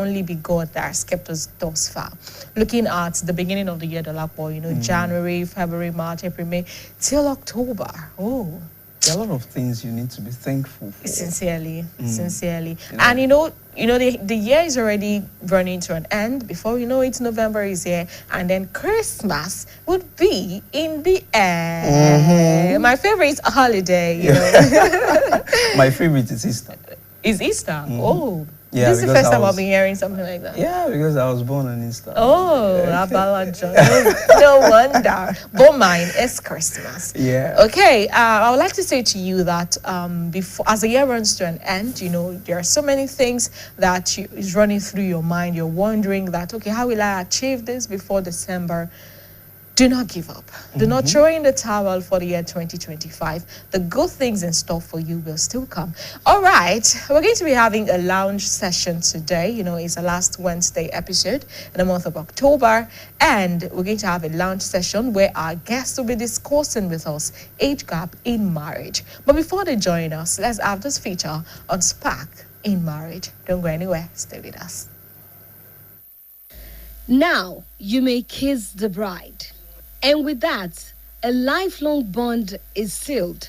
only be God that has kept us thus far. Looking at the beginning of the year, January, February, March, April, May, till October. Oh, there are a lot of things you need to be thankful for. Sincerely. And the year is already running to an end. Before you know it, November is here, and then Christmas would be in the air. My favorite holiday, My favorite is Easter. Is Easter? Oh. Yeah, this is the first time I've been hearing something like that. Yeah, because I was born on Easter. Oh, Abalajo. No wonder. But mine is Christmas. Yeah. Okay, I would like to say to you that before, as the year runs to an end, there are so many things that is running through your mind. You're wondering that, okay, how will I achieve this before December? Do not give up. Do not throw in the towel for the year 2025. The good things in store for you will still come. All right, we're going to be having a lounge session today. It's the last Wednesday episode in the month of October. And we're going to have a lounge session where our guests will be discussing with us age gap in marriage. But before they join us, let's have this feature on Spark in Marriage. Don't go anywhere. Stay with us. Now you may kiss the bride. And with that, a lifelong bond is sealed,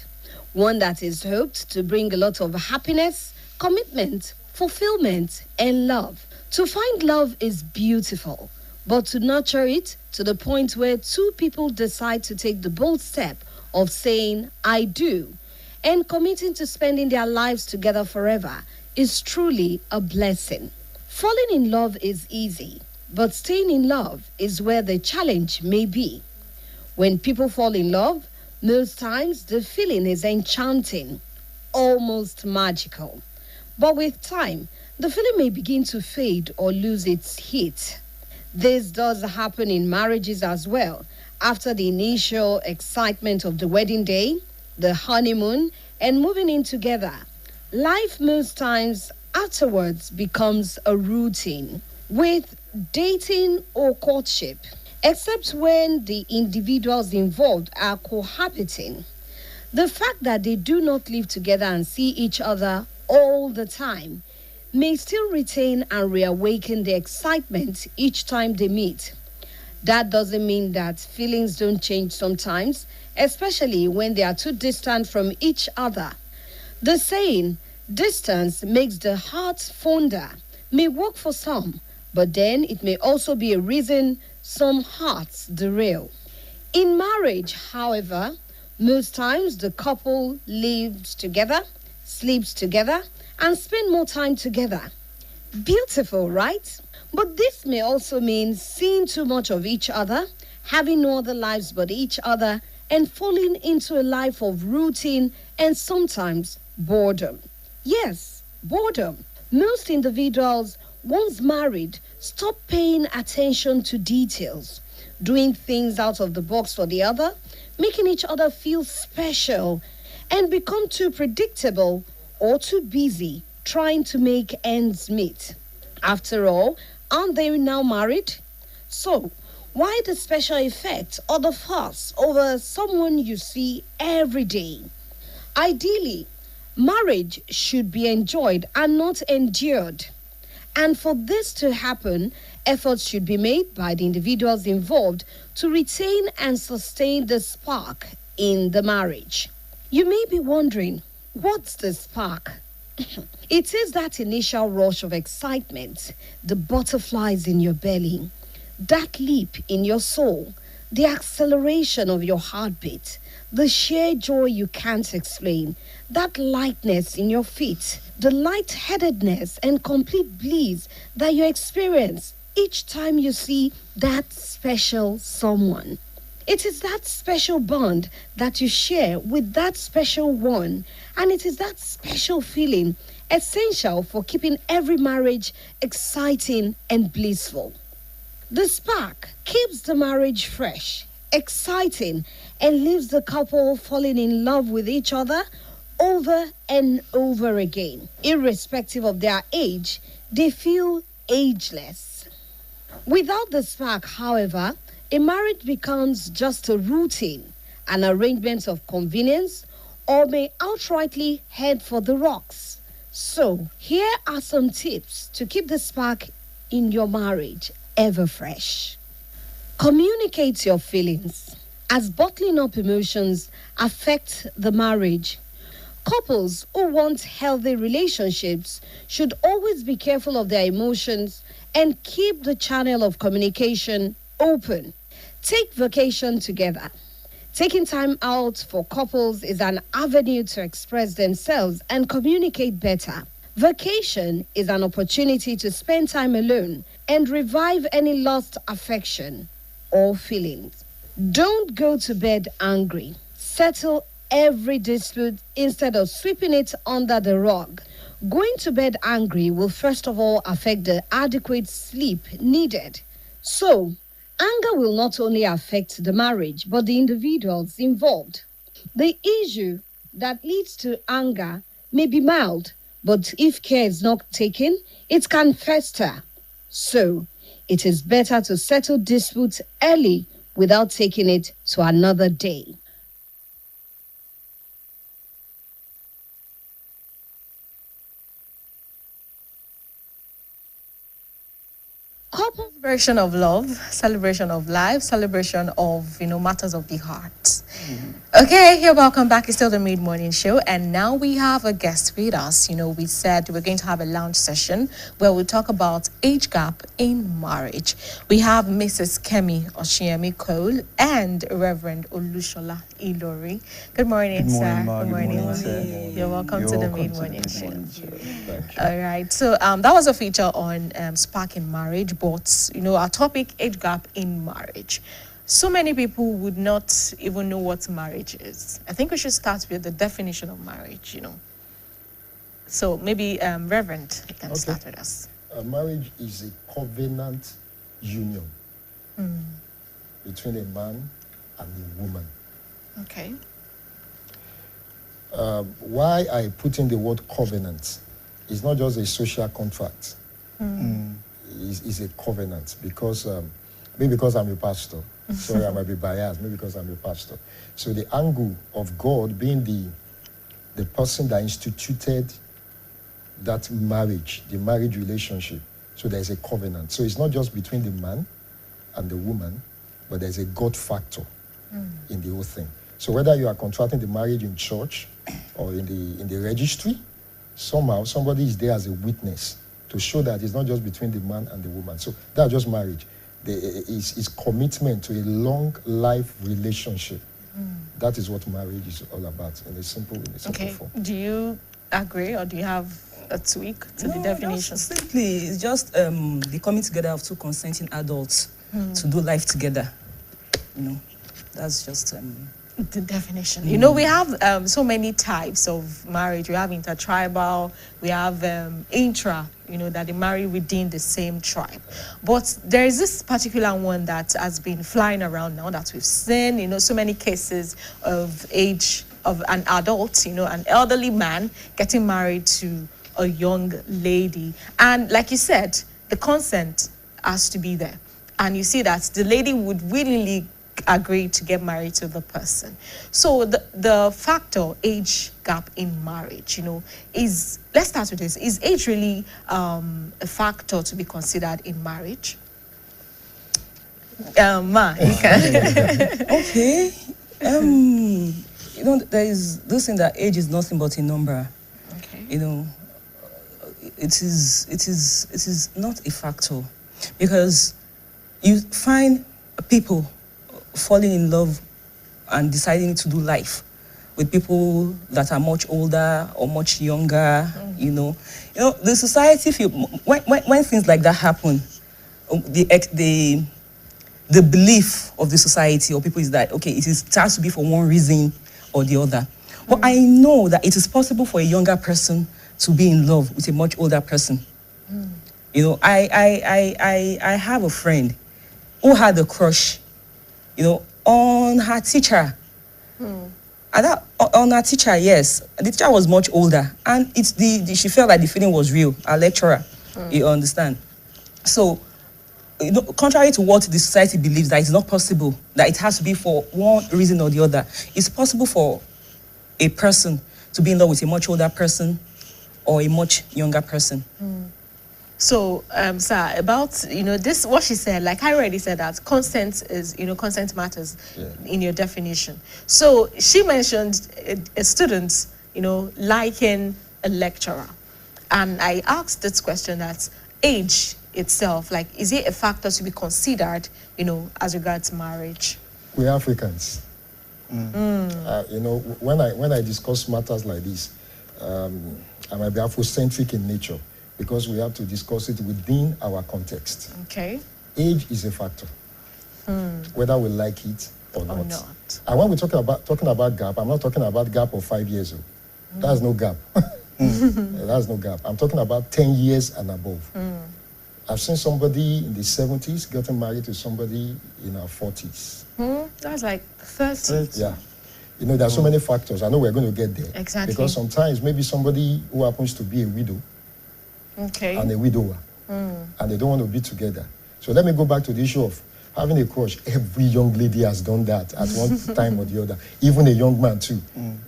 one that is hoped to bring a lot of happiness, commitment, fulfillment, and love. To find love is beautiful, but to nurture it to the point where two people decide to take the bold step of saying, I do, and committing to spending their lives together forever is truly a blessing. Falling in love is easy, but staying in love is where the challenge may be. When people fall in love, most times the feeling is enchanting, almost magical. But with time, the feeling may begin to fade or lose its heat. This does happen in marriages as well. After the initial excitement of the wedding day, the honeymoon, and moving in together, life most times afterwards becomes a routine with dating or courtship. Except when the individuals involved are cohabiting. The fact that they do not live together and see each other all the time may still retain and reawaken the excitement each time they meet. That doesn't mean that feelings don't change sometimes, especially when they are too distant from each other. The saying, distance makes the heart fonder, may work for some, but then it may also be a reason some hearts derail. In marriage, however, most times the couple lives together, sleeps together, and spend more time together. Beautiful, right? But this may also mean seeing too much of each other, having no other lives but each other, and falling into a life of routine and sometimes boredom. Yes, boredom. Most individuals, once married, stop paying attention to details, doing things out of the box for the other, making each other feel special, and become too predictable or too busy trying to make ends meet. After all, aren't they now married? So, why the special effect or the fuss over someone you see every day? Ideally, marriage should be enjoyed and not endured. And for this to happen, efforts should be made by the individuals involved to retain and sustain the spark in the marriage. You may be wondering, what's the spark? It is that initial rush of excitement, the butterflies in your belly, that leap in your soul, the acceleration of your heartbeat, the sheer joy you can't explain, that lightness in your feet, the lightheadedness and complete bliss that you experience each time you see that special someone. It is that special bond that you share with that special one, and it is that special feeling essential for keeping every marriage exciting and blissful. The spark keeps the marriage fresh, exciting, and leaves the couple falling in love with each other over and over again. Irrespective of their age, they feel ageless. Without the spark, however, a marriage becomes just a routine, an arrangement of convenience, or may outrightly head for the rocks. So, here are some tips to keep the spark in your marriage ever fresh. Communicate your feelings, as bottling up emotions affect the marriage. Couples who want healthy relationships should always be careful of their emotions and keep the channel of communication open. Take vacation together. Taking time out for couples is an avenue to express themselves and communicate better. Vacation is an opportunity to spend time alone and revive any lost affection or feelings. Don't go to bed angry. Settle every dispute instead of sweeping it under the rug. Going to bed angry will first of all affect the adequate sleep needed. So, anger will not only affect the marriage, but the individuals involved. The issue that leads to anger may be mild, but if care is not taken, it can fester. So, it is better to settle disputes early without taking it to another day. Celebration of love, celebration of life, celebration of, matters of the heart. Okay, you're welcome back. It's still the Mid-Morning Show, and now we have a guest with us. We said we're going to have a lounge session where we'll talk about age gap in marriage. We have Mrs. Kemi Oshiemi Cole and Reverend Olushola Ilori. Good morning, sir. Good morning, sir. You're welcome to the Mid-Morning Show. All right, so that was a feature on sparking marriage, but our topic, age gap in marriage. So many people would not even know what marriage is. I think we should start with the definition of marriage, So maybe Reverend, you can start with us. Marriage is a covenant union between a man and a woman. Okay. Why I put in the word covenant is not just a social contract. It's a covenant because maybe because I'm a pastor. Sorry, I might be biased. Maybe because I'm a pastor. So the angle of God being the person that instituted that marriage, the marriage relationship. So there's a covenant. So it's not just between the man and the woman, but there's a God factor in the whole thing. So whether you are contracting the marriage in church or in the registry, somehow somebody is there as a witness to show that it's not just between the man and the woman. So that's just marriage. It's commitment to a long life relationship. That is what marriage is all about in a simple form. Do you agree, or do you have a tweak to the definition? Simply, it's just the coming together of two consenting adults to do life together. That's just the definition. We have so many types of marriage. We have intertribal, we have intra, that they marry within the same tribe. But there is this particular one that has been flying around now that we've seen, so many cases of age of an adult, an elderly man getting married to a young lady. And like you said, the consent has to be there. And you see that the lady would willingly agree to get married to the person. So the factor age gap in marriage, is, let's start with this. Is age really a factor to be considered in marriage? Ma, you can. Okay. There is this thing that age is nothing but a number. Okay. It is not a factor, because you find people falling in love and deciding to do life with people that are much older or much younger. The society when things like that happen, the belief of the society or people is that it has to be for one reason or the other. But I know that it is possible for a younger person to be in love with a much older person. I have a friend who had a crush on her teacher. On her teacher, yes. The teacher was much older. And she felt like the feeling was real, our lecturer. You understand? So, contrary to what the society believes, that it's not possible, that it has to be for one reason or the other. It's possible for a person to be in love with a much older person or a much younger person. So, sir, about this, what she said, like I already said that consent is consent matters in your definition. So she mentioned a student liking a lecturer, and I asked this question that age itself, like, is it a factor to be considered, as regards marriage? We're Africans. When I discuss matters like this, I might be Afrocentric in nature, because we have to discuss it within our context. Okay. Age is a factor, whether we like it or not. And when we're talking about gap, I'm not talking about gap of 5 years old. That's no gap. That's no gap. I'm talking about 10 years and above. I've seen somebody in the 70s getting married to somebody in her 40s. That's like 30. Yeah. There are so many factors. I know we're going to get there. Exactly. Because sometimes maybe somebody who happens to be a widow and a widower, and they don't want to be together. So let me go back to the issue of having a crush. Every young lady has done that at one time or the other. Even a young man too.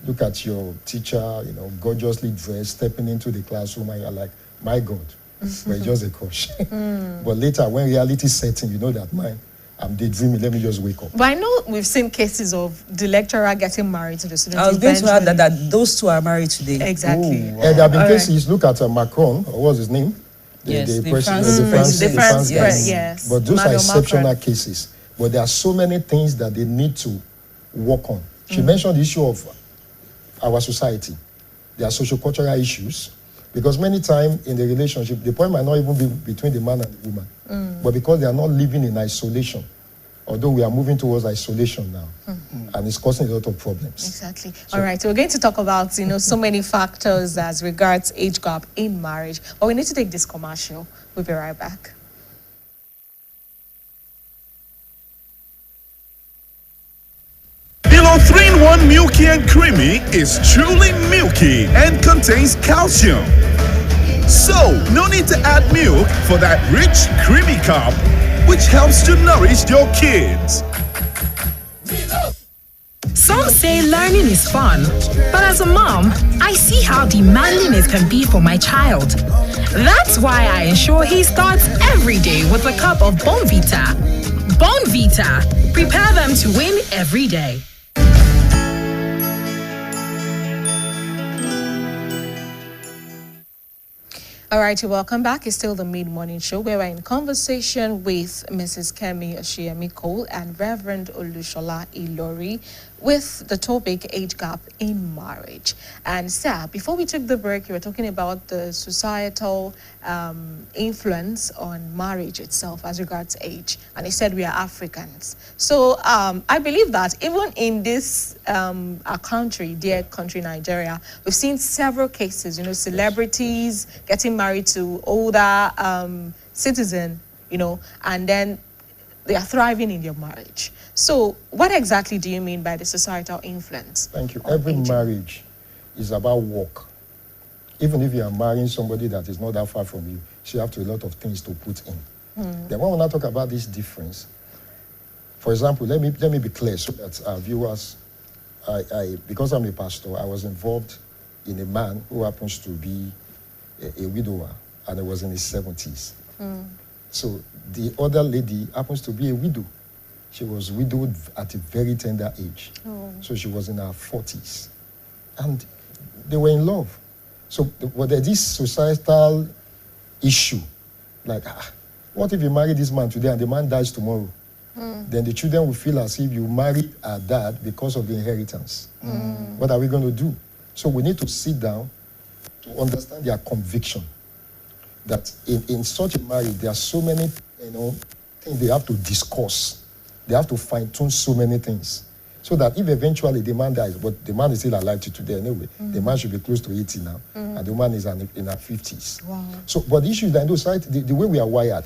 Look at your teacher, gorgeously dressed, stepping into the classroom, and you're like, my God, but it's just a crush. But later, when reality sets in, you know that, man, I'm daydreaming, let me just wake up. But I know we've seen cases of the lecturer getting married to the student. I was going to add that those two are married today. Exactly. And there have been cases, look at Macron, or what's his name? The France, yes. Yes. But those are exceptional cases. But there are so many things that they need to work on. She mentioned the issue of our society. There are socio-cultural issues. Because many times in the relationship, the point might not even be between the man and the woman. But because they are not living in isolation, although we are moving towards isolation now, and it's causing a lot of problems. Exactly. So, all right, so we're going to talk about, so many factors as regards age gap in marriage. But we need to take this commercial. We'll be right back. Milo 3-in-1 Milky and Creamy is truly milky and contains calcium. So, no need to add milk for that rich, creamy cup, which helps to nourish your kids. Some say learning is fun, but as a mom, I see how demanding it can be for my child. That's why I ensure he starts every day with a cup of Bonvita. Bonvita, prepare them to win every day. All right, welcome back. It's still the mid-morning show where we're in conversation with Mrs. Kemi Oshiemi Cole and Reverend Olushola Ilori with the topic age gap in marriage. And sir, before we took the break, you were talking about the societal influence on marriage itself as regards age. And you said we are Africans. So I believe that even in this our country, dear country, Nigeria, we've seen several cases, celebrities getting married to older citizen, and then they are thriving in their marriage. So what exactly do you mean by the societal influence? Thank you. Every marriage is about work. Even if you are marrying somebody that is not that far from you, you have to a lot of things to put in. Then when I talk about this difference, for example, let me be clear so that our viewers, because I'm a pastor, I was involved in a man who happens to be a widower, and he was in his 70s. So the other lady happens to be a widow. She was widowed at a very tender age. So she was in her 40s. And they were in love. So there's this societal issue. Like, what if you marry this man today and the man dies tomorrow? Then the children will feel as if you married our dad because of the inheritance. What are we going to do? So we need to sit down to understand their conviction. That in such a marriage, there are so many things they have to discuss. They have to fine-tune so many things. So that if eventually the man dies, but the man is still alive to today anyway, the man should be close to 80 now, and the woman is in her 50s. Wow. So, but the issue is that in those society, the way we are wired,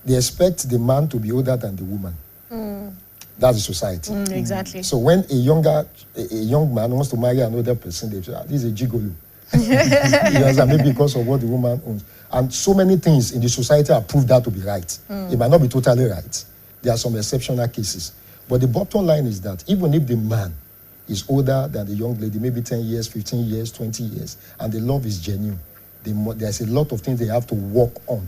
they expect the man to be older than the woman. That's the society. Exactly. So when a young man wants to marry an older person, they say, this is a gigolo. Maybe because of what the woman owns. And so many things in the society have proved that to be right. It might not be totally right. There are some exceptional cases. But the bottom line is that even if the man is older than the young lady, maybe 10 years, 15 years, 20 years, and the love is genuine, there's a lot of things they have to work on,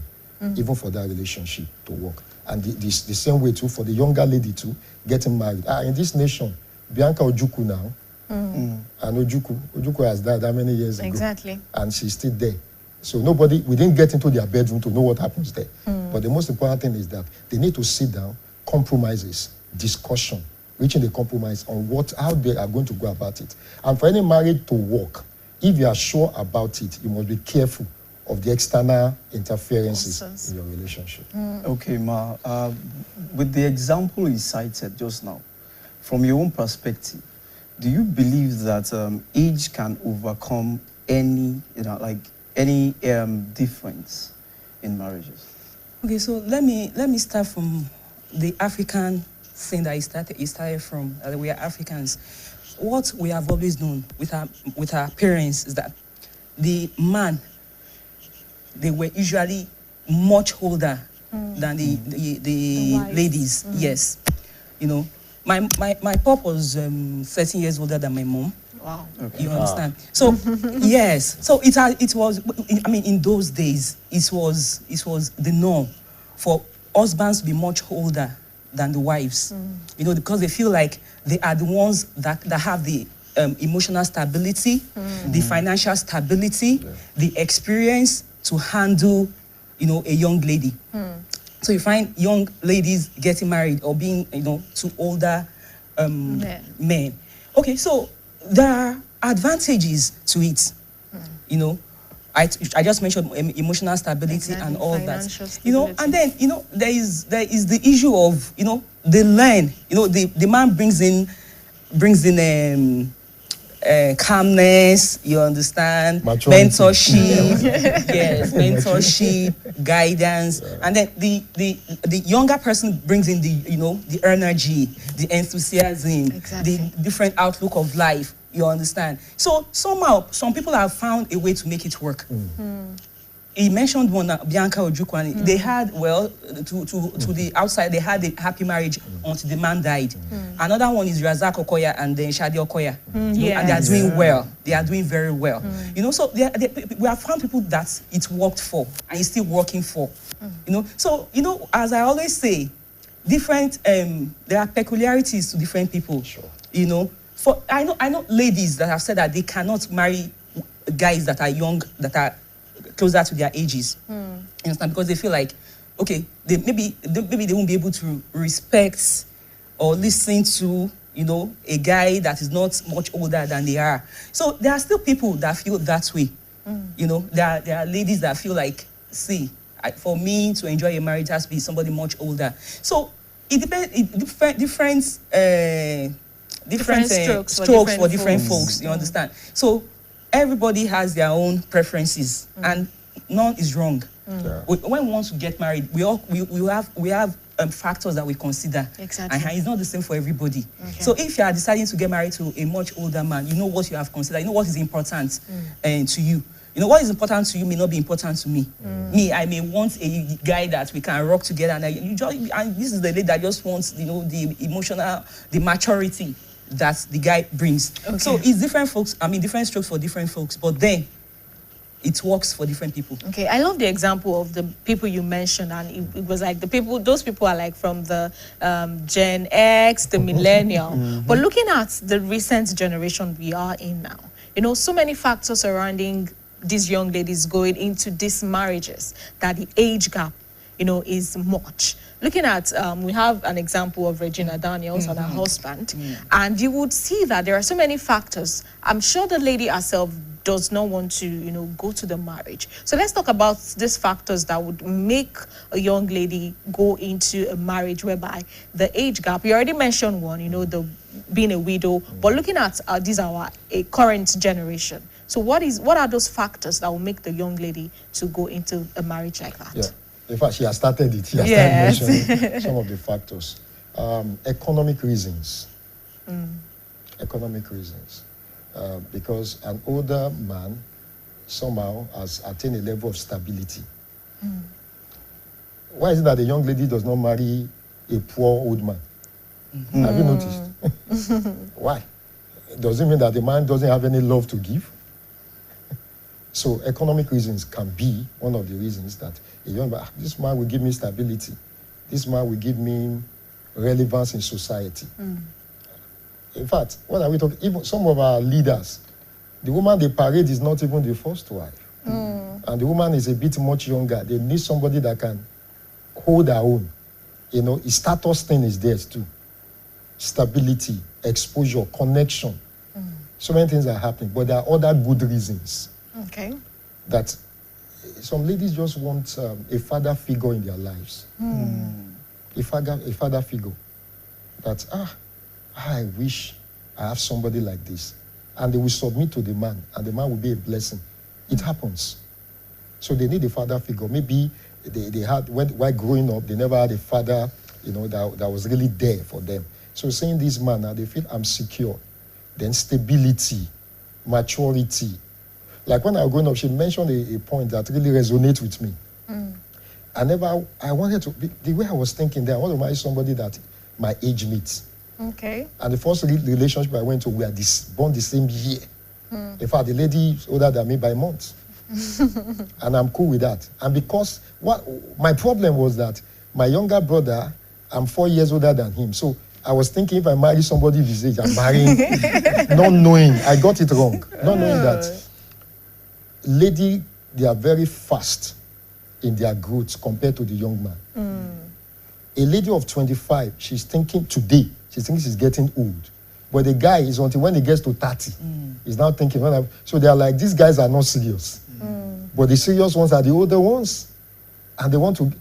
even for that relationship to work. And the same way too for the younger lady too, getting married. In this nation, Bianca Ojukwu now, and Ojukwu has died how many years ago? Exactly. And she's still there. So we didn't get into their bedroom to know what happens there. But the most important thing is that they need to sit down, compromises, discussion, reaching a compromise on how they are going to go about it. And for any marriage to work, if you are sure about it, you must be careful of the external interferences in your relationship. Okay, Ma, with the example you cited just now, from your own perspective, do you believe that age can overcome any, any difference in marriages? Okay, so let me start from the African thing that it started from. We are Africans. What we have always known with our parents is that the man, they were usually much older than the ladies. Yes, my pop was 13 years older than my mom. Wow. Okay. You understand? So yes, so it was. I mean, in those days, it was the norm for husbands to be much older than the wives. Because they feel like they are the ones that have the emotional stability, the financial stability, the experience to handle, a young lady. So you find young ladies getting married or being, to older men. Okay, so there are advantages to it. I just mentioned emotional stability and all that. Stability. And then there is the issue of they learn. The man brings in calmness. You understand? Maturity. Mentorship. Yes, mentorship, guidance, and then the younger person brings in the energy, the enthusiasm, the different outlook of life. You understand? So somehow, some people have found a way to make it work. He mentioned one, Bianca Ojukwu. They had, to the outside, they had a happy marriage until the man died. Another one is Razak Okoya and then Shadi Okoya. And they are doing well. They are doing very well. So we have found people that it worked for and it's still working for. So, as I always say, different, there are peculiarities to different people. Sure. I know ladies that have said that they cannot marry guys that are young, that are closer to their ages. You understand? Because they feel like, okay, maybe they won't be able to respect or listen to, a guy that is not much older than they are. So there are still people that feel that way. There are ladies that feel like, for me to enjoy a marriage, it has to be somebody much older. So it depends. Different strokes for different folks. You understand? So everybody has their own preferences, and none is wrong. When we want to get married, we have factors that we consider. Exactly. And it's not the same for everybody. Okay. So if you are deciding to get married to a much older man, you know what you have considered. You know what is important to you. What is important to you may not be important to me. Me, I may want a guy that we can rock together, and this is the lady that just wants, the emotional, the maturity that the guy brings. Okay. So it's different folks, different strokes for different folks, but then it works for different people. Okay, I love the example of the people you mentioned, and it was like those people are like from the Gen X, the millennial. But looking at the recent generation we are in now, so many factors surrounding these young ladies going into these marriages, that the age gap, is much. Looking at, we have an example of Regina Daniels and her husband, and you would see that there are so many factors. I'm sure the lady herself does not want to, go to the marriage. So let's talk about these factors that would make a young lady go into a marriage whereby the age gap, you already mentioned one, the being a widow, but looking at these are a current generation. So what are those factors that will make the young lady to go into a marriage like that? Yeah. In fact, she has started it. She has started mentioning some of the factors. Economic reasons. Economic reasons. Because an older man somehow has attained a level of stability. Why is it that a young lady does not marry a poor old man? Have you noticed? Why? Does it mean that the man doesn't have any love to give? So economic reasons can be one of the reasons that a young man, this man will give me stability. This man will give me relevance in society. In fact, what are we talking? Even some of our leaders, the woman they parade is not even the first wife. And the woman is a bit much younger. They need somebody that can hold her own. You know, a status thing is there too. Stability, exposure, connection. So many things are happening, but there are other good reasons. Okay. That some ladies just want a father figure in their lives. A father figure. That, I wish I have somebody like this. And they will submit to the man, and the man will be a blessing. It happens. So they need a father figure. Maybe they had, while growing up, they never had a father, you know, that was really there for them. So seeing this man, now they feel I'm secure. Then stability, maturity. Like when I was growing up, she mentioned a point that really resonates with me. I wanted to, the way I was thinking there, I want to marry somebody that my age meets. Okay. And the first relationship I went to, we are born the same year. In fact, the lady is older than me by months. And I'm cool with that. And because my problem was that my younger brother, I'm 4 years older than him. So I was thinking if I marry somebody of his age, I'm marrying, not knowing. I got it wrong. Not knowing that lady, they are very fast in their growth compared to the young man. A lady of 25, she's thinking today, she thinks she's getting old. But the guy is until when he gets to 30, he's now thinking, so they are like, these guys are not serious. But the serious ones are the older ones. And they want to,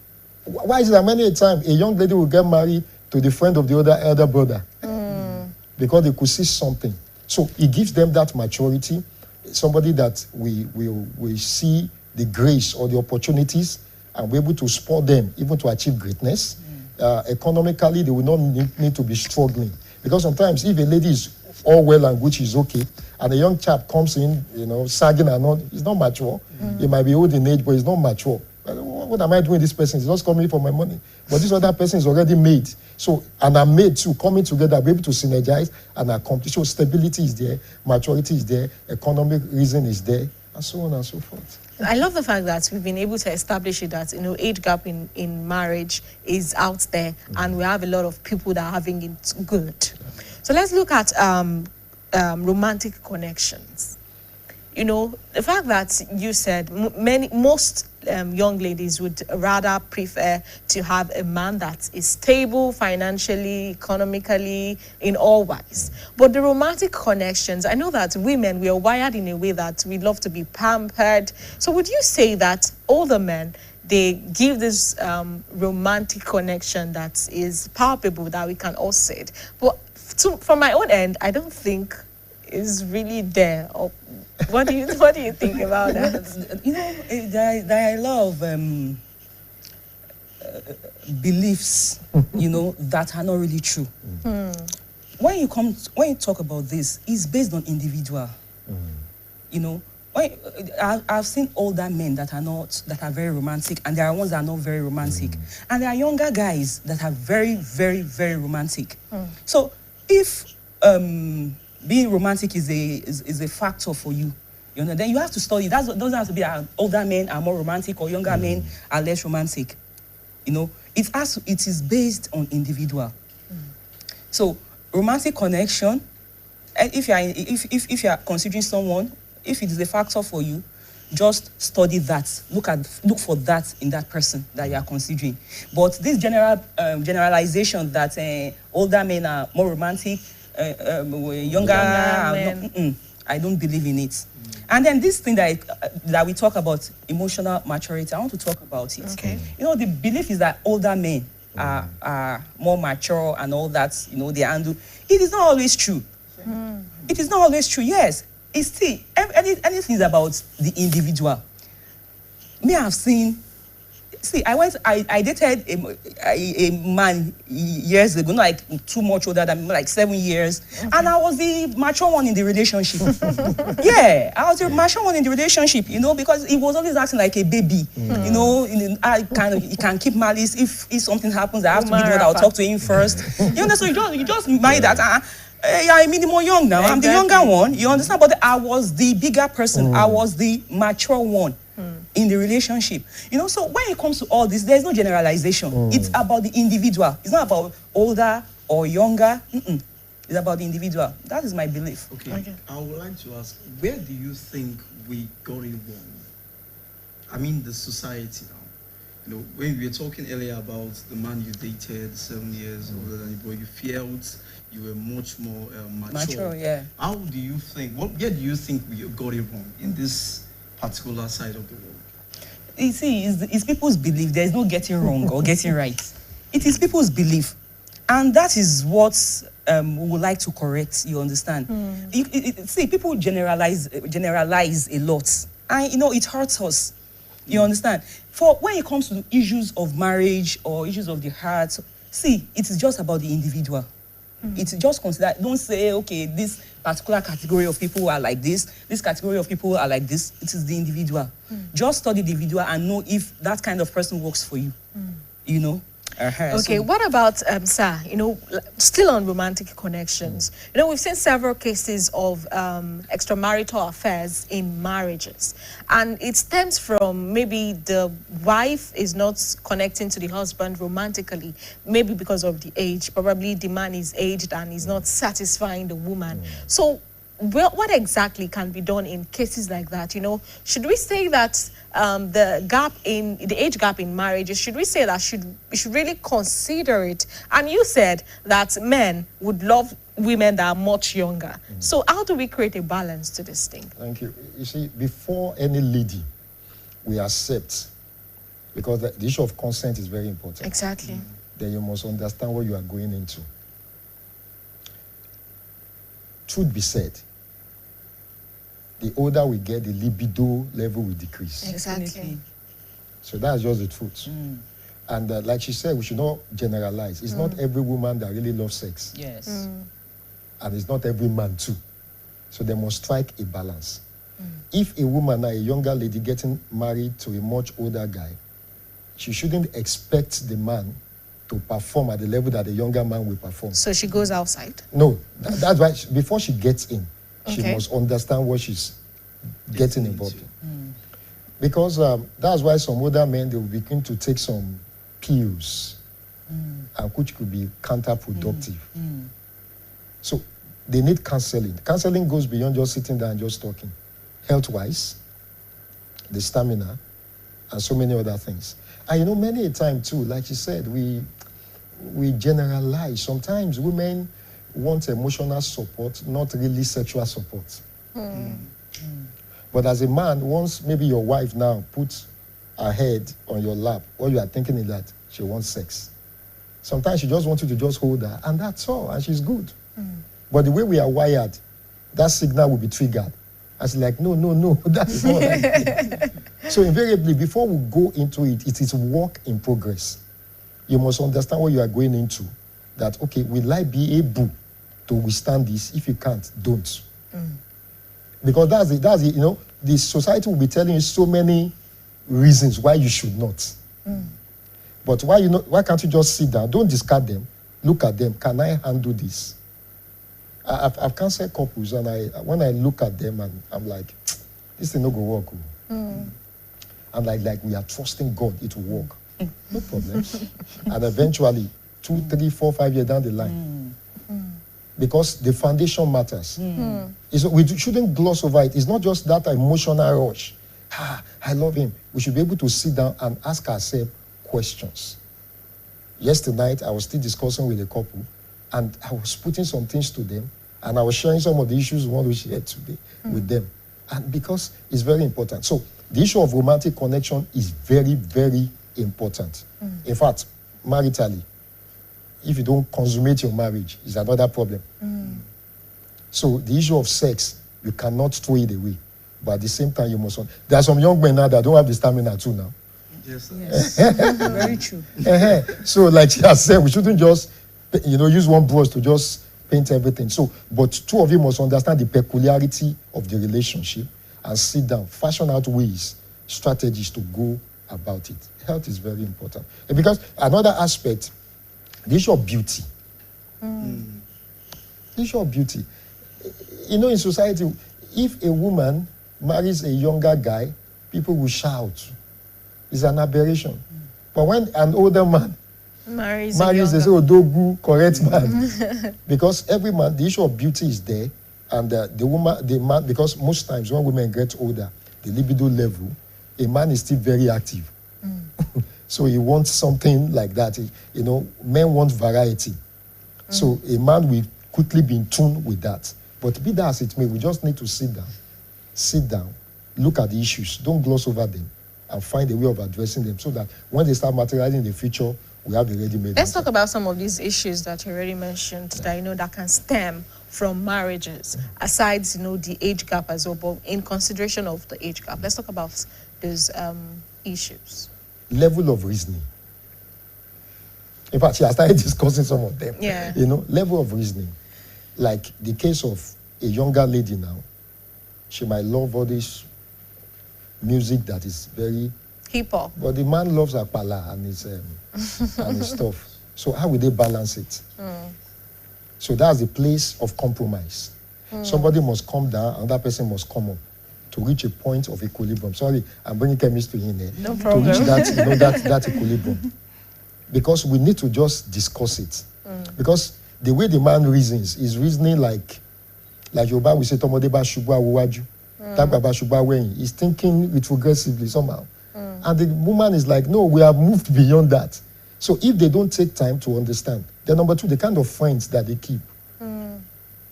why is it that many a time a young lady will get married to the friend of the elder brother? Because they could see something. So it gives them that maturity, somebody that we see the grace or the opportunities and we're able to support them even to achieve greatness. Economically, they will not need to be struggling. Because sometimes if a lady is all well and good, she's okay, and a young chap comes in, you know, sagging and not, he's not mature. He might be old in age, but he's not mature. What am I doing with this person? He's just coming for my money. But this other person is already made. So, and I'm made too, coming together, be able to synergize and accomplish. So stability is there, maturity is there, economic reason is there, and so on and so forth. I love the fact that we've been able to establish it that, you know, age gap in marriage is out there, and we have a lot of people that are having it good. So let's look at romantic connections. You know, the fact that you said most young ladies would rather prefer to have a man that is stable financially, economically, in all ways. But the romantic connections, I know that women, we are wired in a way that we love to be pampered. So would you say that older men, they give this romantic connection that is palpable, that we can all see it? But from my own end, I don't think is really there. Or what do you think about that? You know, there are a lot of beliefs, you know, that are not really true. When you talk about this, it's based on individual. You know, I've seen older men that are very romantic, and there are ones that are not very romantic, and there are younger guys that are very, very, very romantic. So if being romantic is a factor for you, you know, then you have to study. That doesn't have to be older men are more romantic or younger men are less romantic. You know, it is based on individual. So romantic connection, if you are considering someone, if it is a factor for you, just study that. Look for that in that person that you are considering. But this generalization that older men are more romantic, younger men, I don't believe in it. And then this thing that we talk about, emotional maturity, I want to talk about it. Okay. You know, the belief is that older men are more mature and all that, you know, they handle. It is not always true. It is not always true, yes. It's still, anything is about the individual. Me, I've seen, I dated a man years ago, not like too much older than me, like 7 years. And I was the mature one in the relationship. Yeah, I was the mature one in the relationship, you know, because he was always acting like a baby. You know, he can keep malice. If something happens, I have to be the one that will talk to him first. You know, so you just marry that. Yeah, I mean, more young now. I'm the younger one. You understand? But I was the bigger person. I was the mature one in the relationship. You know, so when it comes to all this, there's no generalization. It's about the individual. It's not about older or younger. It's about the individual. That is my belief. Okay. I would like to ask, where do you think we got it wrong? I mean, the society now. You know, when we were talking earlier about the man you dated 7 years older than you, but you felt you were much more mature. Yeah. How do you think, where do you think we got it wrong in this particular side of the world? You see, it's people's belief. There's no getting wrong or getting right. It is people's belief. And that is what we would like to correct, you understand? See, people generalize a lot. And, you know, it hurts us. You understand? For when it comes to issues of marriage or issues of the heart, see, it is just about the individual. It's just consider, don't say, okay, this particular category of people are like this category of people are like this. It is the individual. Just study the individual and know if that kind of person works for you. You know? Okay, what about, sir, you know, still on romantic connections? You know, we've seen several cases of extramarital affairs in marriages. And it stems from maybe the wife is not connecting to the husband romantically, maybe because of the age. Probably the man is aged and is not satisfying the woman. So what exactly can be done in cases like that? You know, should we say that the age gap in marriage, should we say that we should really consider it? And you said that men would love women that are much younger. So how do we create a balance to this thing? Thank you. You see, before any lady we accept, because the issue of consent is very important. Exactly. Then you must understand what you are going into. Truth be said, the older we get, the libido level will decrease. Exactly. So that's just the truth. And like she said, we should not generalize. It's not every woman that really loves sex. Yes. And it's not every man too. So they must strike a balance. If a woman, a younger lady getting married to a much older guy, she shouldn't expect the man to perform at the level that the younger man will perform. So she goes outside? No, that's why before she gets in, she must understand what she's getting involved in. Because that's why some older men, they will begin to take some pills, and which could be counterproductive. So they need counseling. Counseling goes beyond just sitting there and just talking. Health-wise, the stamina, and so many other things. And you know, many a time too, like you said, we generalize. Sometimes women want emotional support, not really sexual support. But as a man, once maybe your wife now puts her head on your lap, all you are thinking is that she wants sex. Sometimes she just wants you to just hold her, and that's all, and she's good. But the way we are wired, that signal will be triggered. And she's like, no, that is not right. So invariably, before we go into it, it is work in progress. You must understand what you are going into. That, okay, will I be able to withstand this? If you can't, don't. Because that's it, you know, the society will be telling you so many reasons why you should not. But why can't you just sit down? Don't discard them. Look at them. Can I handle this? I've counseled couples, and when I look at them, and I'm like, this thing not going to work. And like we are trusting God, it will work. No problems. And eventually, 2, 3, 4, 5 years down the line, because the foundation matters. We shouldn't gloss over it. It's not just that emotional rush. I love him. We should be able to sit down and ask ourselves questions. Yesterday night, I was still discussing with a couple, and I was putting some things to them, and I was sharing some of the issues we want to share today with them. And because it's very important. So the issue of romantic connection is very, very important. In fact, maritally, if you don't consummate your marriage, is another problem. So the issue of sex, you cannot throw it away. But at the same time, you must. There are some young men now that don't have the stamina too now. Yes, sir. Yes. Very true. So like she has said, we shouldn't just, use one brush to just paint everything. So, but two of you must understand the peculiarity of the relationship and sit down, fashion out ways, strategies to go about it. Health is very important. And because another aspect, the issue of beauty. issue of beauty. You know, in society, if a woman marries a younger guy, people will shout. It's an aberration. But when an older man Marries they say, Odogu, correct man. Because every man, the issue of beauty is there. And the man, because most times when women get older, the libido level, a man is still very active. So he wants something like that. You know, men want variety. So a man will quickly be in tune with that. But be that as it may, we just need to sit down, look at the issues, don't gloss over them, and find a way of addressing them so that when they start materializing in the future, we have a ready-made Let's answer. talk about some of these issues that you already mentioned that, you know, that can stem from marriages, aside, you know, the age gap as well, but in consideration of the age gap. Let's talk about those issues. Level of reasoning. In fact, I started discussing some of them. Yeah. You know, level of reasoning. Like the case of a younger lady now, she might love all this music that is very Hip hop. but the man loves Akpala and his stuff. So how will they balance it? So that's the place of compromise. Somebody must come down, another person must come up to reach a point of equilibrium. Sorry, I'm bringing chemistry in there. No problem. To reach that, you know, that equilibrium. Because we need to just discuss it. Because the way the man reasons is reasoning like Yoruba, we say, Tomodeba Shubwa Uwaju. Tagbaba Shubwa Weyin. He's thinking retrogressively somehow. And the woman is like, no, we have moved beyond that. So if they don't take time to understand, then number two, the kind of friends that they keep. The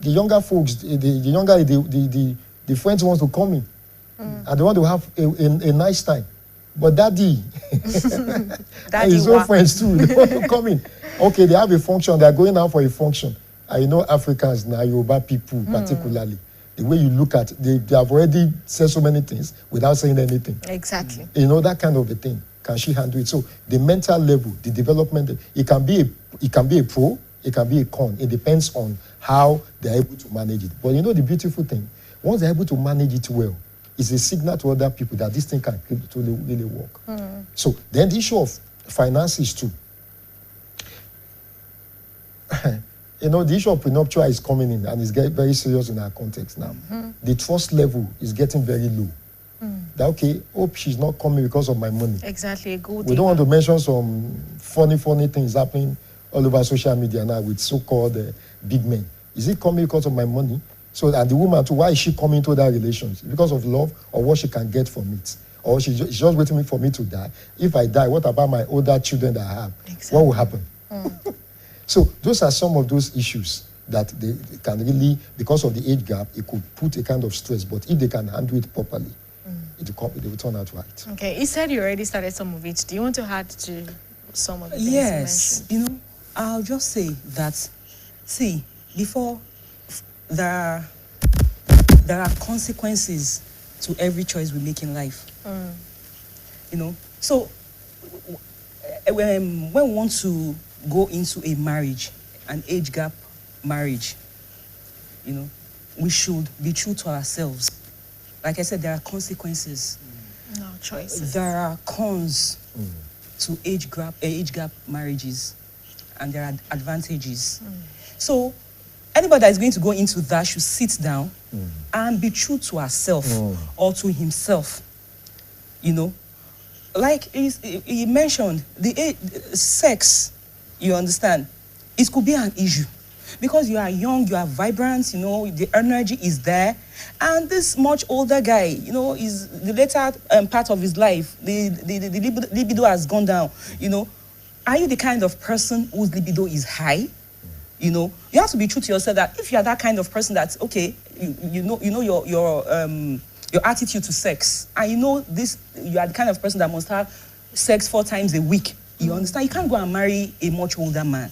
younger folks, the friends want to come in. And they want to have a nice time. But daddy, Daddy his own friends too, they want to come in. Okay, they have a function, they're going out for a function. And you know Africans now, Yoruba people particularly, the way you look at, they have already said so many things without saying anything. Exactly. You know, that kind of a thing. Can she handle it? So the mental level, the development, it can be a pro, it can be a con. It depends on how they're able to manage it. But you know the beautiful thing, once they're able to manage it well, it's a signal to other people that this thing can really work. So then the issue of finances too. You know, the issue of prenuptial is coming in and it's getting very serious in our context now. The trust level is getting very low. That, okay, hope she's not coming because of my money. Exactly. A good We don't want to mention some funny things happening all over social media now with so-called big men. Is it coming because of my money? So, and the woman too, why is she coming to that relationship? Because of love or what she can get from it? Or she's just waiting for me to die. If I die, what about my older children that I have? Exactly. What will happen? So those are some of those issues that they can really, because of the age gap, it could put a kind of stress. But if they can handle it properly, it will turn out right. Okay, you said you already started some of it. Do you want to add to some of the things Yes, you mentioned? you know, I'll just say that, see, before there are consequences to every choice we make in life. You know, so when we want to go into a marriage, an age gap marriage, you know, we should be true to ourselves. Like I said, there are consequences. No choices. There are cons to age gap marriages, and there are advantages. So anybody that is going to go into that should sit down and be true to herself or to himself. You know, like he mentioned, the sex, you understand, it could be an issue. Because you are young, you are vibrant, you know, the energy is there. And this much older guy, you know, is the later part of his life, the libido has gone down, you know. Are you the kind of person whose libido is high? You know, you have to be true to yourself that if you are that kind of person that's, okay, you know your attitude to sex, and you know this, you are the kind of person that must have sex 4 times a week. You understand? You can't go and marry a much older man.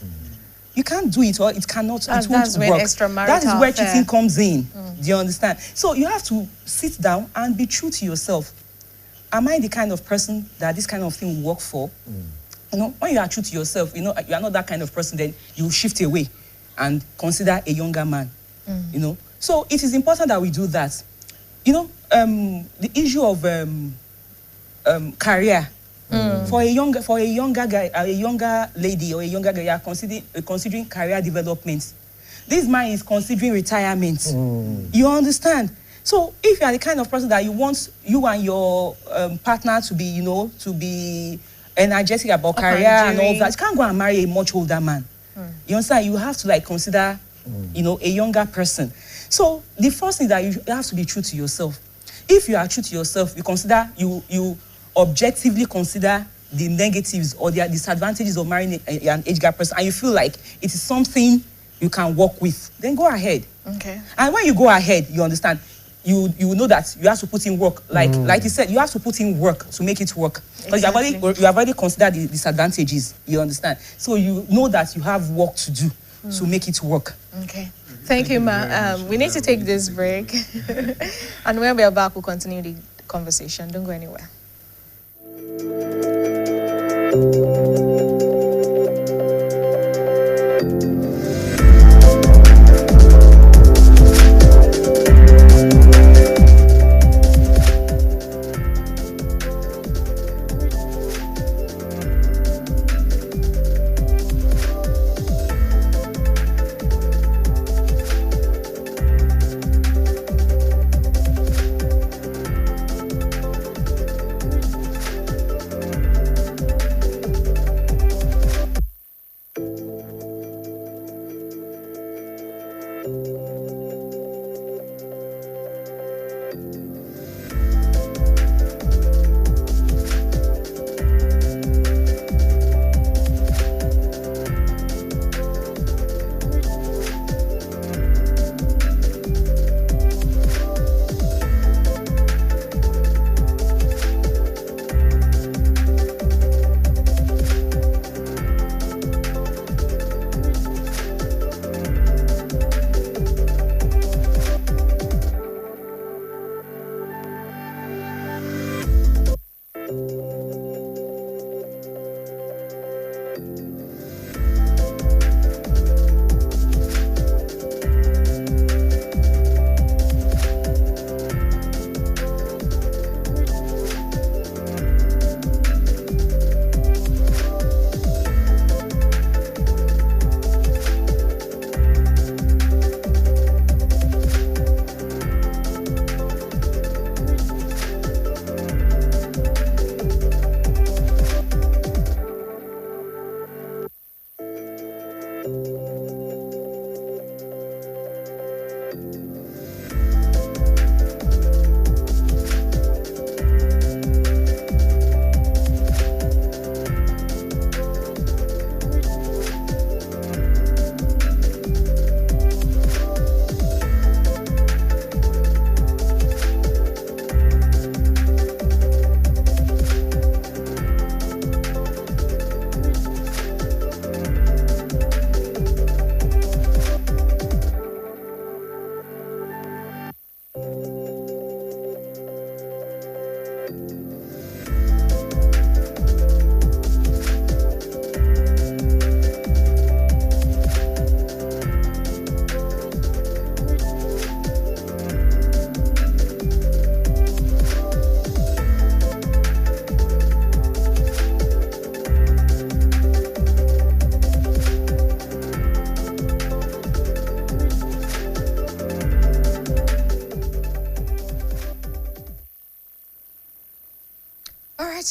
You can't do it, or it cannot. It won't That's when work. extramarital That is where affair. cheating comes in. Do you understand? So you have to sit down and be true to yourself. Am I the kind of person that this kind of thing will work for? You know, when you are true to yourself, you know you are not that kind of person. Then you shift away and consider a younger man. You know, so it is important that we do that. You know, the issue of career. For a younger guy, a younger lady or a younger guy, you are considering career development. this man is considering retirement. You understand? So if you are the kind of person that you want you and your partner to be, you know, to be energetic about career and all that, you can't go and marry a much older man. You understand? You have to like consider, you know, a younger person. So the first thing that you have to be true to yourself. If you are true to yourself, you consider, you objectively consider the negatives or the disadvantages of marrying an age gap person, and you feel like it is something you can work with, then go ahead. Okay. And when you go ahead, you understand, you know that you have to put in work. Like you said, you have to put in work to make it work. Because you have already considered the disadvantages, you understand. So you know that you have work to do to make it work. Okay. Thank you, Ma. We need to take this break. And when we are back, we'll continue the conversation. Don't go anywhere.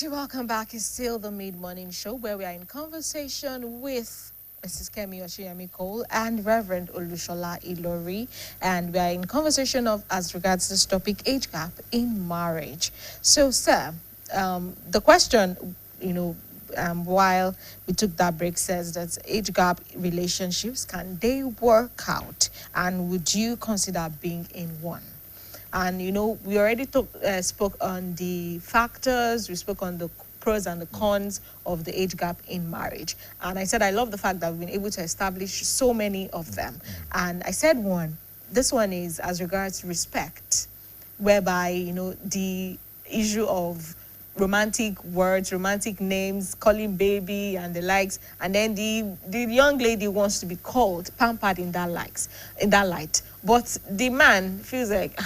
Welcome back. It's still the Mid-Morning Show where we are in conversation with Mrs. Kemi Oshiyemi Cole and Reverend Olushola Ilori, and we are in conversation as regards this topic, age gap in marriage. So, sir, the question, while we took that break, says that age gap relationships, can they work out, and would you consider being in one? And, we already spoke on the factors, we spoke on the pros and the cons of the age gap in marriage. And I said, I love the fact that we've been able to establish so many of them. And I said this one is as regards respect, whereby, the issue of romantic words, romantic names, calling baby and the likes, and then the young lady wants to be called, pampered in that light. But the man feels like,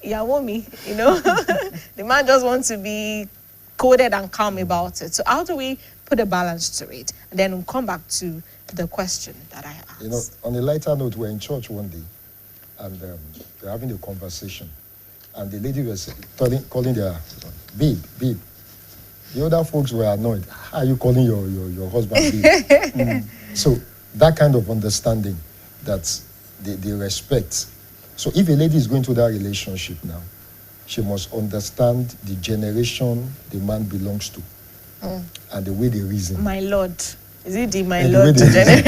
me, the man just wants to be coded and calm about it. So how do we put a balance to it. And then we'll come back to the question that I asked. You know, on a lighter note, we're in church one day, and we're having a conversation, and the lady was calling their babe. The other folks were annoyed. How are you calling your husband babe? So that kind of understanding that they respect. So if a lady is going through that relationship now, she must understand the generation the man belongs to and the way they reason. My Lord. Is it the my And the Lord? way they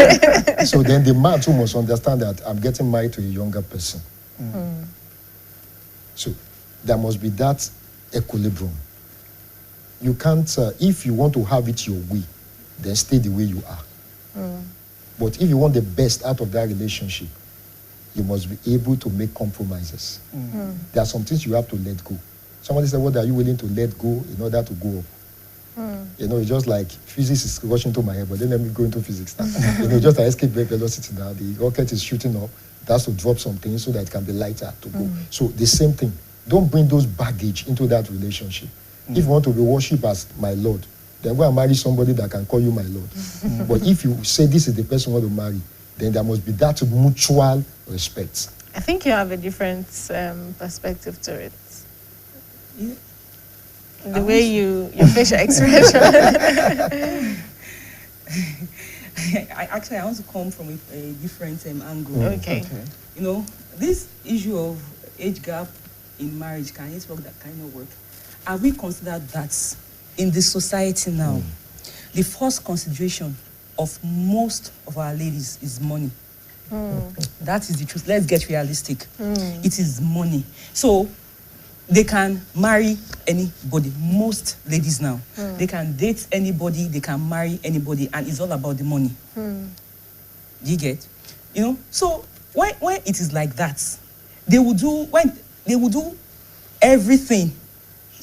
reason. So then the man too must understand that I'm getting married to a younger person. So there must be that equilibrium. You can't, if you want to have it your way, then stay the way you are. But if you want the best out of that relationship, you must be able to make compromises. There are some things you have to let go. Somebody said, what are you willing to let go in order to go up? You know, it's just like physics is rushing to my head, but then let me go into physics now. You know, just like escape velocity now, the rocket is shooting up, it has to drop something so that it can be lighter to go. So the same thing. Don't bring those baggage into that relationship. If you want to be worshipped as my Lord, then go and marry somebody that can call you my Lord. But if you say this is the person you want to marry, then there must be that mutual respect. I think you have a different perspective to it. Yeah. The way your facial expression. I want to come from a different angle. Okay. You know, this issue of age gap in marriage, can it work, that kind of work? Have we considered that in the society now, the first consideration of most of our ladies is money? That is the truth. Let's get realistic. It is money. So they can marry anybody. Most ladies now, they can date anybody, they can marry anybody, and it's all about the money. Do you get? You know, so when it is like that, they will do everything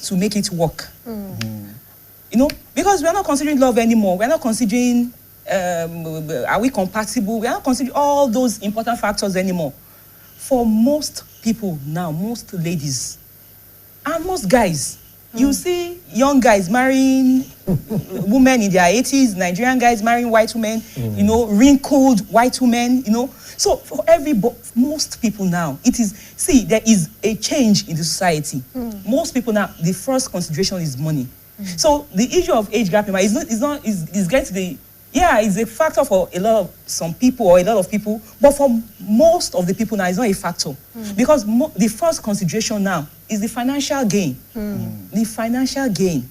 to make it work. You know, because we are not considering love anymore. We are not considering are we compatible. We are not considering all those important factors anymore. For most people now, most ladies, and most guys, you see young guys marrying women in their 80s, Nigerian guys marrying white women, you know, wrinkled white women, you know. So for most people now, there is a change in the society. Most people now, the first consideration is money. So the issue of age gap is going to be, it's a factor for some people or a lot of people, but for most of the people now, it's not a factor. Because the first consideration now is the financial gain. The financial gain.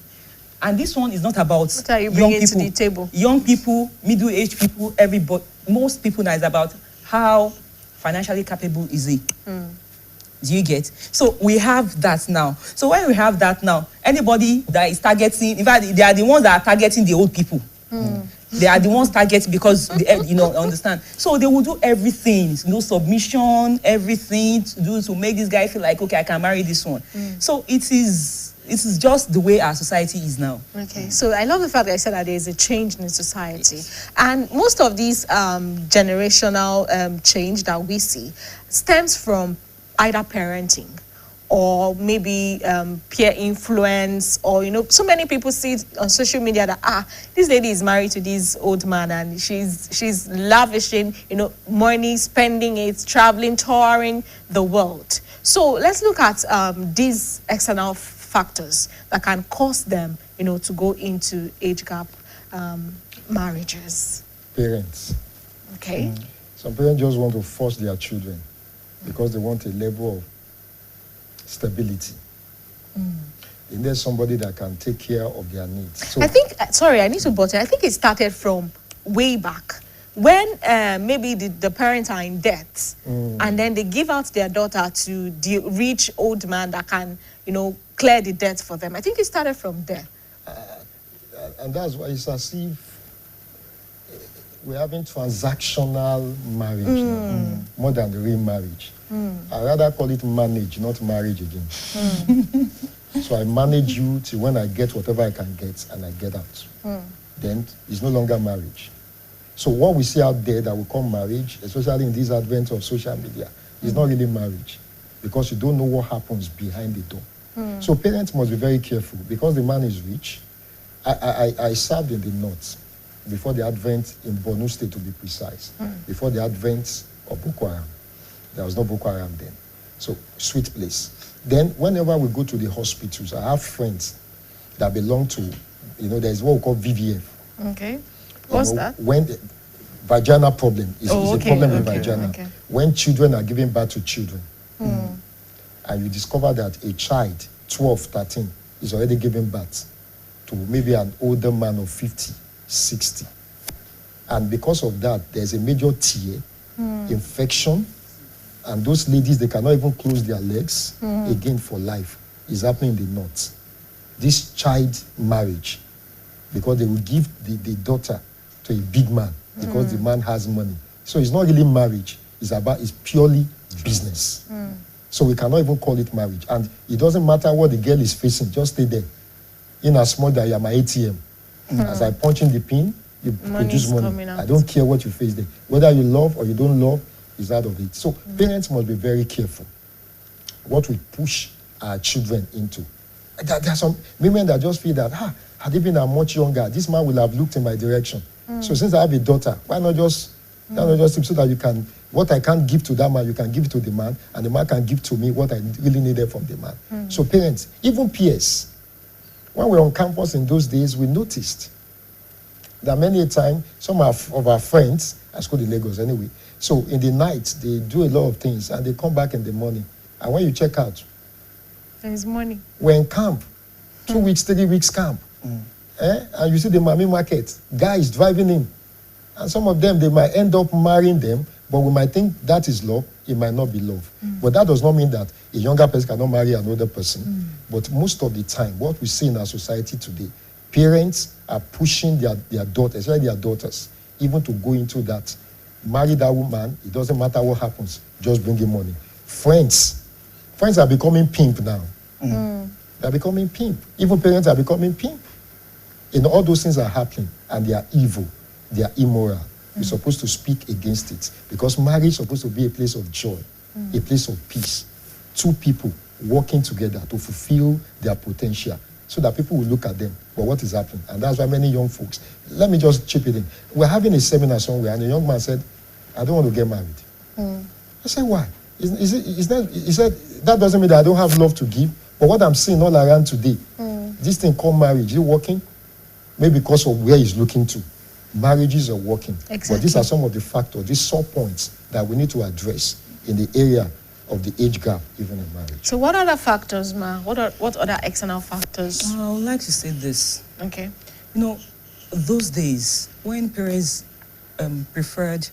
And this one is not about what are you bringing to the table? Young people, middle-aged people, everybody. Most people now is about how financially capable is he. Do you get? So we have that now. So when we have that now, anybody that is targeting, in fact, they are the ones that are targeting the old people. They are the ones targeting because, understand. So they will do everything, submission, everything to make this guy feel like, okay, I can marry this one. So it is just the way our society is now. Okay, so I love the fact that I said that there is a change in society. Yes. And most of these generational change that we see stems from either parenting or maybe peer influence, or, so many people see it on social media that, this lady is married to this old man and she's lavishing, money, spending it, traveling, touring the world. So let's look at these external factors that can cause them, to go into age gap marriages. Parents. Okay. Some parents just want to force their children because they want a level of stability. They need somebody that can take care of their needs. So I think, I need to butt in. I think it started from way back when maybe the parents are in debt and then they give out their daughter to the rich old man that can, clear the debt for them. I think it started from there. And that's why it's as if we're having transactional marriage now, more than the real marriage. I rather call it manage, not marriage again. So I manage you till when I get whatever I can get and I get out. Then it's no longer marriage. So what we see out there that we call marriage, especially in this advent of social media, is not really marriage, because you don't know what happens behind the door. So parents must be very careful, because the man is rich, I served in the north before the advent in Borno State, to be precise, before the advent of Boko Haram. There was no Boko Haram then. So, sweet place. Then, whenever we go to the hospitals, I have friends that belong to, there's what we call VVF. Okay. What's that? When the vaginal problem is a problem in vagina. Okay. When children are giving birth to children, and you discover that a child, 12, 13, is already giving birth to maybe an older man of 50, 60. And because of that, there's a major tear, infection, and those ladies, they cannot even close their legs again for life. Is happening in the north. This child marriage, because they will give the daughter to a big man because the man has money. So it's not really marriage. It's purely business. So we cannot even call it marriage. And it doesn't matter what the girl is facing, just stay there. In as small that you are my ATM. As I punch in the pin, you produce money. I don't care what you face there. Whether you love or you don't love is out of it. So parents must be very careful what we push our children into. There are some women that just feel that, had they been much younger, this man will have looked in my direction. So since I have a daughter, why not just so that you can, what I can't give to that man, you can give to the man, and the man can give to me what I really needed from the man. So parents, even peers, when we were on campus in those days, we noticed that many a time, some of our friends, I schooled in Lagos anyway, so in the night, they do a lot of things, and they come back in the morning. And when you check out, there's money. We're in camp, 2 weeks, 3 weeks camp. And you see the Mami market, guys driving in. And some of them, they might end up marrying them, but we might think that is love. It might not be love. But that does not mean that a younger person cannot marry another person. But most of the time, what we see in our society today, parents are pushing their daughters, especially their daughters, even to go into that. Marry that woman, it doesn't matter what happens, just bring in money. Friends are becoming pimp now. They're becoming pimp. Even parents are becoming pimp. All those things are happening, and they are evil. They are immoral. We're supposed to speak against it, because marriage is supposed to be a place of joy, a place of peace. Two people working together to fulfill their potential, so that people will look at them. But what is happening? And that's why many young folks, let me just chip it in. We're having a seminar somewhere, and a young man said, I don't want to get married. I said, why? He said, that doesn't mean that I don't have love to give, but what I'm seeing all around today, this thing called marriage, is it working? Maybe because of where he's looking to. Marriages are working. Exactly. But these are some of the factors, these sore points that we need to address in the area of the age gap, even in marriage. So what other factors, Ma? What other external factors? I would like to say this. Okay. Those days when parents preferred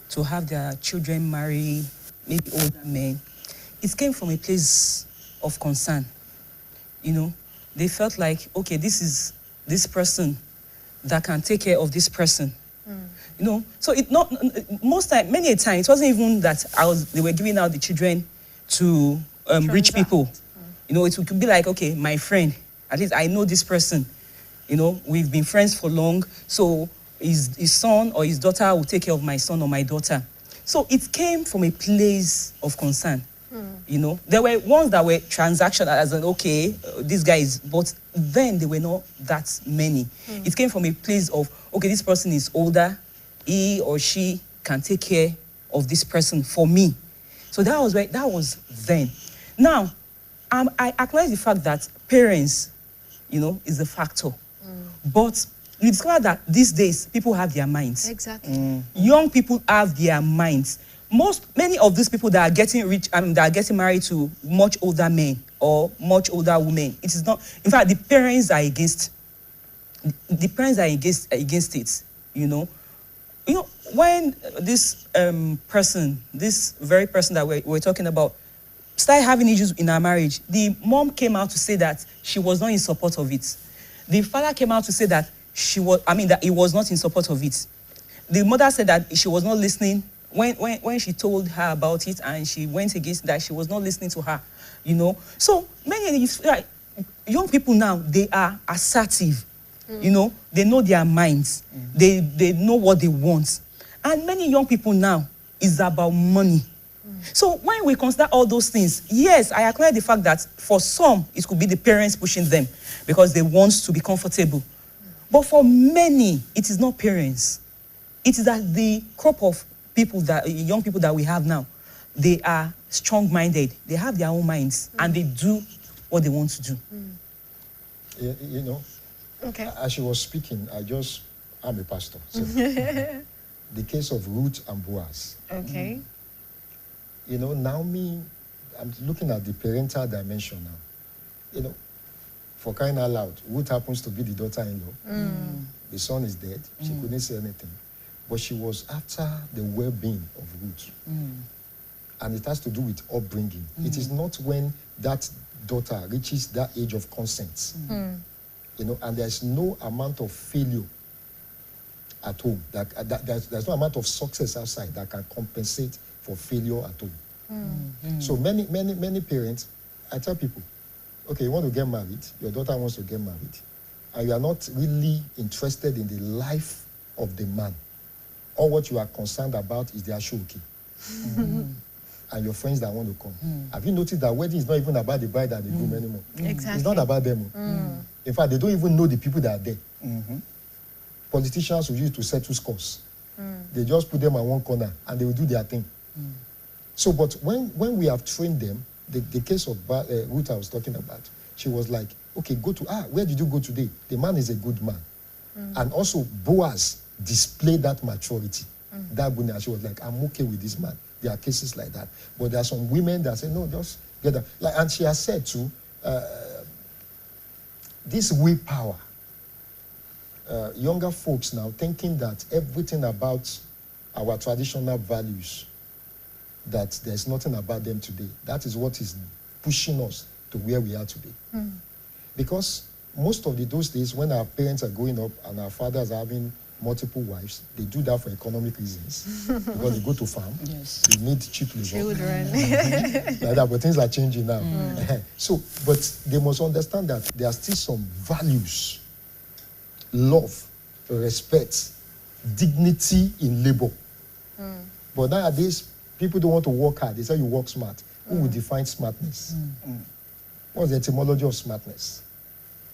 to have their children marry maybe older men, it came from a place of concern. They felt like, okay, this is this person that can take care of this person. So it not many a time it wasn't even that they were giving out the children to rich people. It could be like, okay, my friend, at least I know this person. We've been friends for long, so his son or his daughter will take care of my son or my daughter. So it came from a place of concern. There were ones that were transactional, as in, okay, this guy is, but then there were not that many. It came from a place of, okay, this person is older, he or she can take care of this person for me. So that was then. Now, I acknowledge the fact that parents, is a factor. But you discover that these days, people have their minds. Exactly. Young people have their minds. Many of these people that are getting rich, that are getting married to much older men or much older women, it is not. In fact, the parents are against. The parents are against it. When this person, this very person that we're talking about, started having issues in her marriage, the mom came out to say that she was not in support of it. The father came out to say that that he was not in support of it. The mother said that she was not listening. When she told her about it and she went against that, she was not listening to her, So many young people now, they are assertive, they know their minds, they know what they want. And many young people now is about money. So when we consider all those things, yes, I acknowledge the fact that for some, it could be the parents pushing them because they want to be comfortable. But for many, it is not parents. It is that the crop of people, that young people that we have now, they are strong-minded. They have their own minds, and they do what they want to do. You know, Okay. as she was speaking, I'm a pastor. So the case of Ruth and Boaz. Okay. You know, Naomi, I'm looking at the parental dimension now. You know, for crying out loud, Ruth happens to be the daughter-in-law. The son is dead. She couldn't say anything. But she was after the well-being of Ruth. And it has to do with upbringing. It is not when that daughter reaches that age of consent. You know, and there's no amount of failure at home. There's no amount of success outside that can compensate for failure at home. So many parents, I tell people, okay, you want to get married, your daughter wants to get married, and you are not really interested in the life of the man. All what you are concerned about is their showcase. And your friends that want to come. Have you noticed that wedding is not even about the bride and the groom anymore? Exactly. It's not about them. In fact, they don't even know the people that are there. Politicians will use to settle scores. They just put them on one corner and they will do their thing. So, but when we have trained them, the case of Ruth I was talking about, she was like, okay, where did you go today? The man is a good man. And also Boaz displayed that maturity. That goodness, she was like, I'm okay with this man. There are cases like that. But there are some women that say, no, just get that. And she has said too, this willpower, younger folks now thinking that everything about our traditional values, that there's nothing about them today. That is what is pushing us to where we are today. Because most of those days when our parents are growing up and our fathers are having multiple wives, they do that for economic reasons. Because they go to farm, they need cheap labor. Children. Like that, but things are changing now. So, but they must understand that there are still some values, love, respect, dignity in labor. But nowadays, people don't want to work hard. They say you work smart. Who will define smartness? What's the etymology of smartness?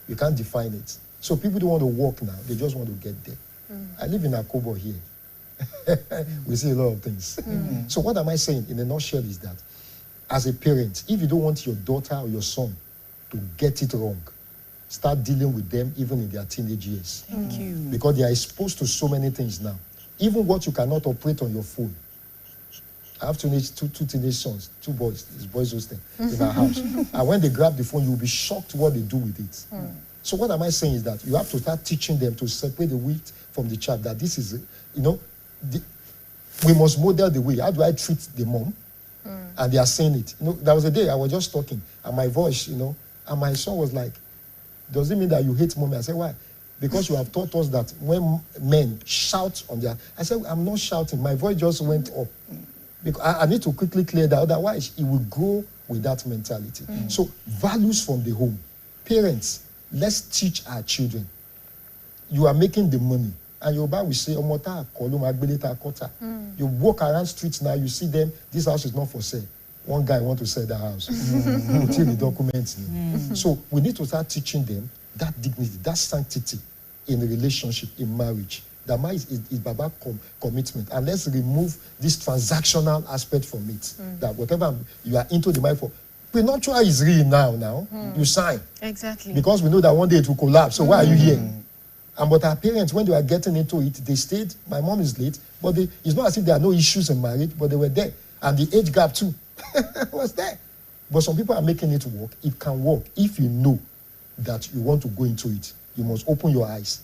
You can't define it. So people don't want to work now. They just want to get there. I live in Akobo here. We see a lot of things. So what am I saying in a nutshell is that as a parent, if you don't want your daughter or your son to get it wrong, start dealing with them even in their teenage years. Thank you. Because they are exposed to so many things now. Even what you cannot operate on your phone. I have two teenage sons, two boys. It's boys hosting in our house. And when they grab the phone, you'll be shocked what they do with it. So what am I saying is that you have to start teaching them to separate the wheat from the chaff. That this is, you know, we must model the way. How do I treat the mom? And they are saying it. You know, there was a day I was just talking, and my voice, you know, and my son was like, does it mean that you hate mommy? I said, why? Because you have taught us that when men shout on their... I said, I'm not shouting. My voice just went up. Because I need to quickly clear that. Otherwise, it will go with that mentality. So, values from the home. Parents, let's teach our children. You are making the money. And your Bible will say, you walk around streets now, you see them, this house is not for sale. One guy wants to sell that house. Put in the documents. So we need to start teaching them that dignity, that sanctity in a relationship, in marriage. That marriage is about commitment. And let's remove this transactional aspect from it. That whatever you are into the marriage for, prenuptial is real now. You sign. Exactly. Because we know that one day it will collapse. So why are you here? But our parents, when they were getting into it, they stayed. My mom is late, but it's not as if there are no issues in marriage, but they were there. And the age gap too was there. But some people are making it work. It can work if you know that you want to go into it. You must open your eyes